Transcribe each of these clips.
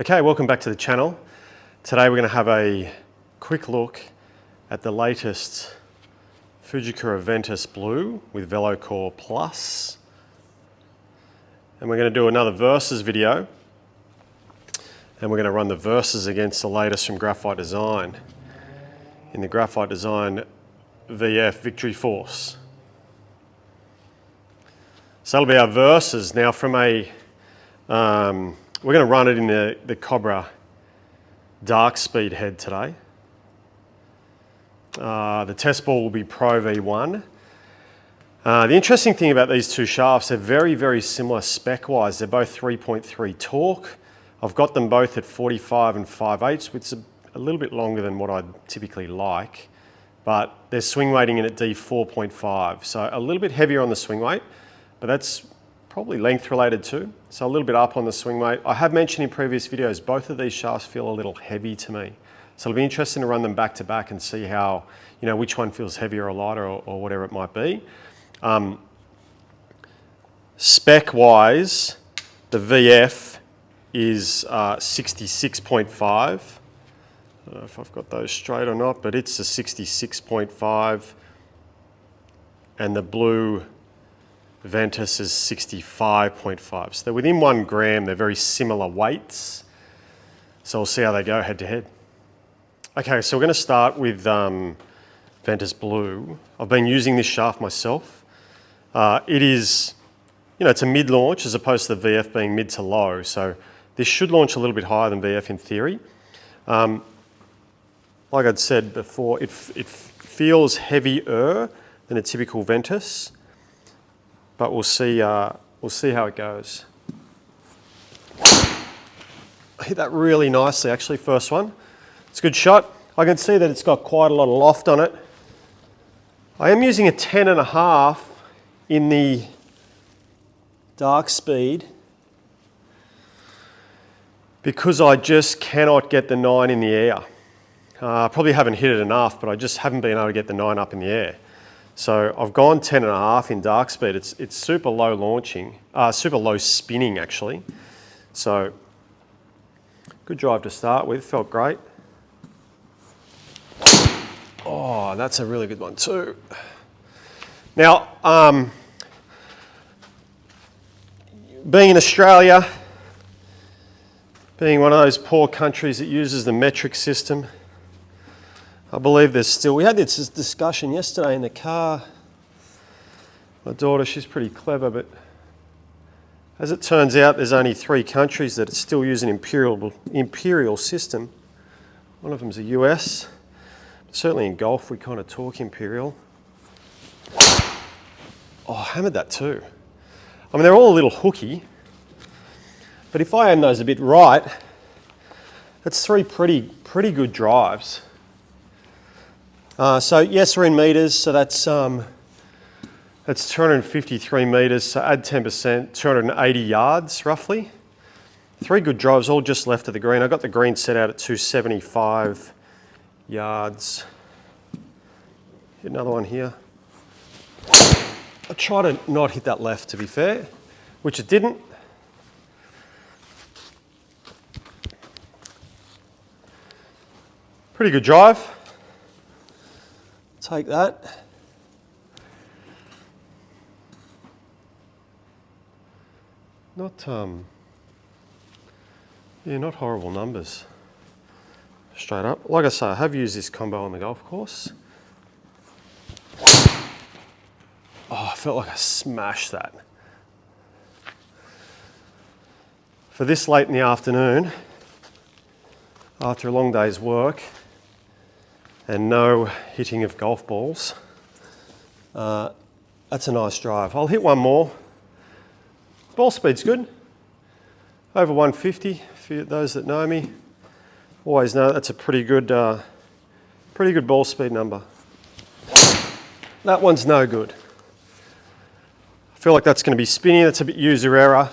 Okay, welcome back to the channel. Today we're going to have a quick look at the latest Fujikura Ventus Blue with VeloCore Plus. And we're going to do another versus video. And we're going to run the versus against the latest from Graphite Design in the Graphite Design Victory Force. So that'll be our versus. Now from we're going to run it in the Cobra dark speed head today. The test ball will be Pro V1. The interesting thing about these two shafts, they're very, very similar spec-wise. They're both 3.3 torque. I've got them both at 45 and 5/8, which is a little bit longer than what I'd typically like, but they're swing weighting in at D4.5, so a little bit heavier on the swing weight, but that's probably length related too, so a little bit up on the swing weight. I have mentioned in previous videos, both of these shafts feel a little heavy to me, so it'll be interesting to run them back to back and see how, which one feels heavier or lighter or whatever it might be. Spec-wise, the VF is 66.5. I don't know if I've got those straight or not, but it's a 66.5, and the Blue Ventus is 65.5. So they're within 1 gram, they're very similar weights. So we'll see how they go head to head. Okay, so we're going to start with Ventus Blue. I've been using this shaft myself. It is, it's a mid-launch as opposed to the VF being mid to low. So this should launch a little bit higher than VF in theory. Like I'd said before, it feels heavier than a typical Ventus, but we'll see how it goes. I hit that really nicely, actually, first one. It's a good shot. I can see that it's got quite a lot of loft on it. I am using a 10.5 in the dark speed because I just cannot get the 9 in the air. I probably haven't hit it enough, but I just haven't been able to get the 9 up in the air. So I've gone 10.5 in dark speed. It's super low launching, super low spinning actually. So good drive to start with, felt great. Oh, that's a really good one too. Now, being in Australia, being one of those poor countries that uses the metric system, I believe there's still, we had this discussion yesterday in the car. My daughter, she's pretty clever, but as it turns out, there's only 3 countries that still use an imperial system. One of them's the US. Certainly in golf, we kind of talk imperial. Oh, I hammered that too. I mean, they're all a little hooky, but if I aim those a bit right, that's 3 pretty good drives. So yes, we're in meters, so that's 253 meters, so add 10%, 280 yards roughly. 3 good drives, all just left of the green. I got the green set out at 275 yards. Hit another one here. I try to not hit that left, to be fair, which it didn't. Pretty good drive. Take that. Not horrible numbers. Straight up. Like I say, I have used this combo on the golf course. Oh, I felt like I smashed that. For this late in the afternoon, after a long day's work and no hitting of golf balls, that's a nice drive. I'll hit one more. Ball speed's good. Over 150, for those that know me. Always know that's a pretty good ball speed number. That one's no good. I feel like that's going to be spinning. That's a bit user error.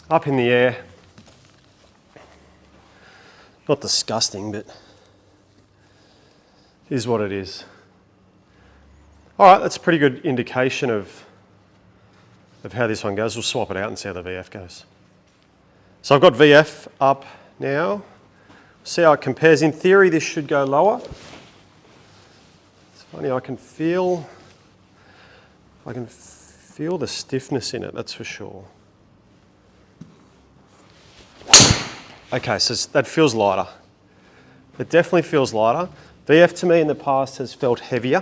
Up in the air. Not disgusting, but is what it is. All right, that's a pretty good indication of how this one goes. We'll swap it out and see how the VF goes. So I've got VF up now. See how it compares. In theory, this should go lower. It's funny, I can feel the stiffness in it, that's for sure. Okay, so that feels lighter. It definitely feels lighter. VF to me in the past has felt heavier.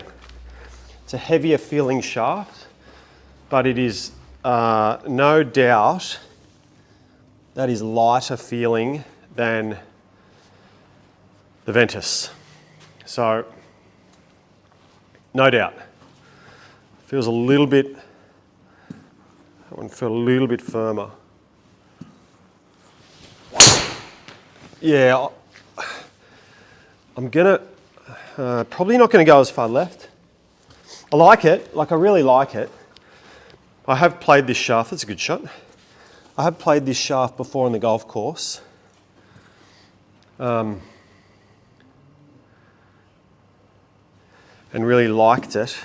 It's a heavier feeling shaft, but it is no doubt that is lighter feeling than the Ventus. So, no doubt. Feels a little bit, that one felt a little bit firmer. Yeah, I'm gonna, probably not gonna go as far left. I like it, like I really like it. I have played this shaft, that's a good shot. I have played this shaft before on the golf course. And really liked it.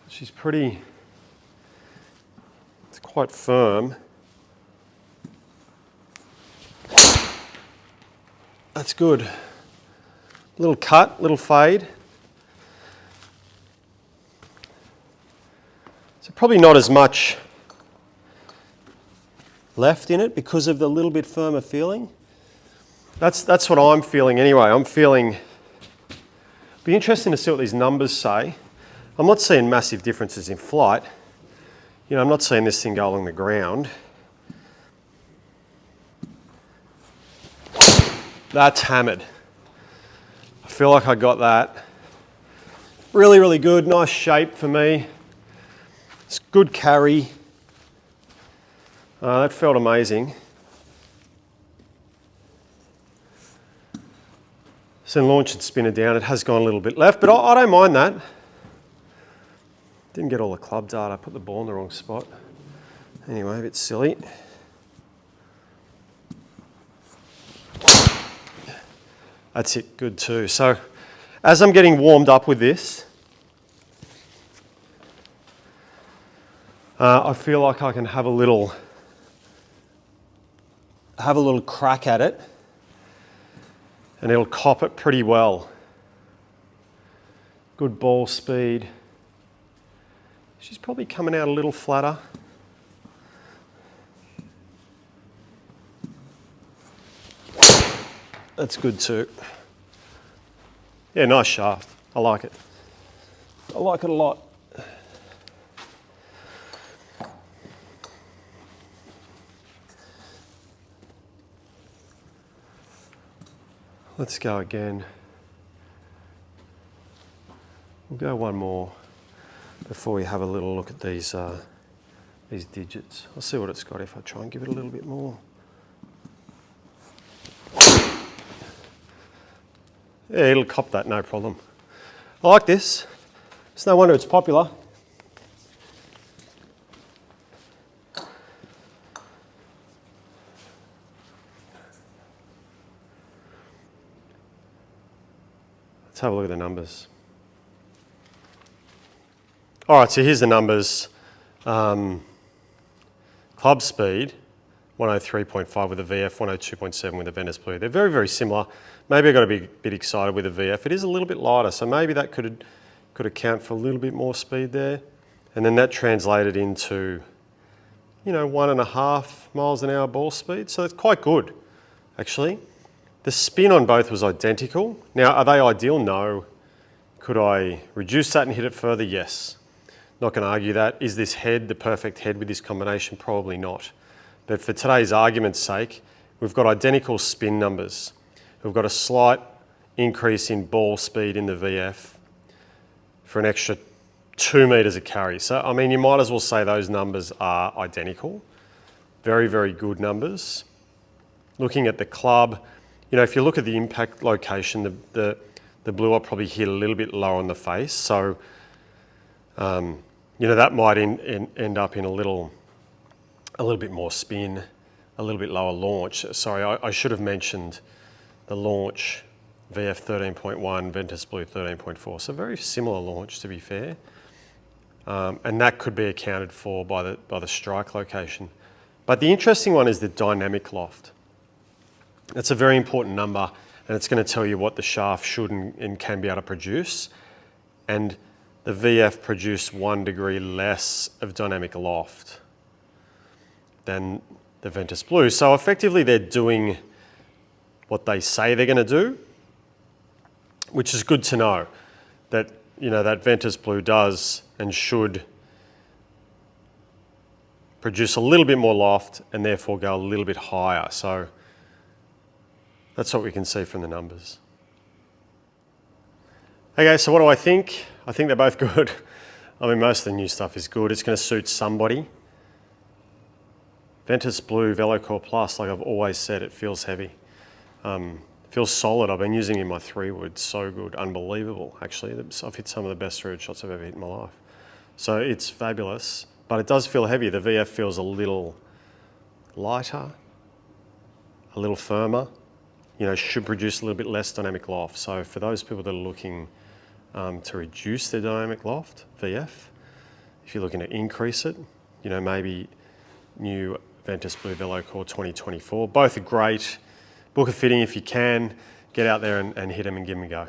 She's pretty, it's quite firm. That's good. Little cut, little fade. So probably not as much left in it because of the little bit firmer feeling. That's what I'm feeling anyway. I'm feeling, be interesting to see what these numbers say. I'm not seeing massive differences in flight. You know, I'm not seeing this thing go along the ground. That's hammered. I feel like I got that. Really, really good, nice shape for me. It's good carry. That felt amazing. So launch and spin it down. It has gone a little bit left, but I don't mind that. Didn't get all the club data. I put the ball in the wrong spot. Anyway, a bit silly. That's it, good too. So as I'm getting warmed up with this, I feel like I can have a little crack at it and it'll cop it pretty well. Good ball speed. She's probably coming out a little flatter. That's good too. Yeah, nice shaft. I like it. I like it a lot. Let's go again. We'll go one more before we have a little look at these digits. I'll see what it's got if I try and give it a little bit more. Yeah, it'll cop that, no problem. I like this. It's no wonder it's popular. Let's have a look at the numbers. All right, so here's the numbers. Club speed, 103.5 with the VF, 102.7 with the Ventus Blue. They're very, very similar. Maybe I got to be a bit excited with the VF. It is a little bit lighter, so maybe that could account for a little bit more speed there. And then that translated into, 1.5 miles an hour ball speed. So it's quite good, actually. The spin on both was identical. Now, are they ideal? No. Could I reduce that and hit it further? Yes. Not going to argue that. Is this head the perfect head with this combination? Probably not. But for today's argument's sake, we've got identical spin numbers. We've got a slight increase in ball speed in the VF for an extra 2 meters of carry. So, I mean, you might as well say those numbers are identical. Very, very good numbers. Looking at the club, if you look at the impact location, the Blue will probably hit a little bit lower on the face. So, that might end up in a little bit more spin, a little bit lower launch. Sorry, I should have mentioned the launch, VF 13.1, Ventus Blue 13.4. So very similar launch, to be fair. And that could be accounted for by the strike location. But the interesting one is the dynamic loft. That's a very important number, and it's going to tell you what the shaft should and can be able to produce. And the VF produced 1 degree less of dynamic loft than the Ventus Blue. So effectively they're doing what they say they're going to do, which is good to know that, you know, that Ventus Blue does and should produce a little bit more loft and therefore go a little bit higher. So that's what we can see from the numbers. Okay, so what do I think? I think they're both good. I mean, most of the new stuff is good. It's going to suit somebody. Ventus Blue VeloCore Plus, like I've always said, it feels heavy. Feels solid. I've been using it in my 3-wood. So good. Unbelievable, actually. I've hit some of the best 3-wood shots I've ever hit in my life. So it's fabulous, but it does feel heavy. The VF feels a little lighter, a little firmer. You know, should produce a little bit less dynamic loft. So for those people that are looking to reduce their dynamic loft, VF, if you're looking to increase it, you know, maybe new Ventus Blue VeloCore 2024. Both are great. Book a fitting if you can. Get out there and hit them and give them a go.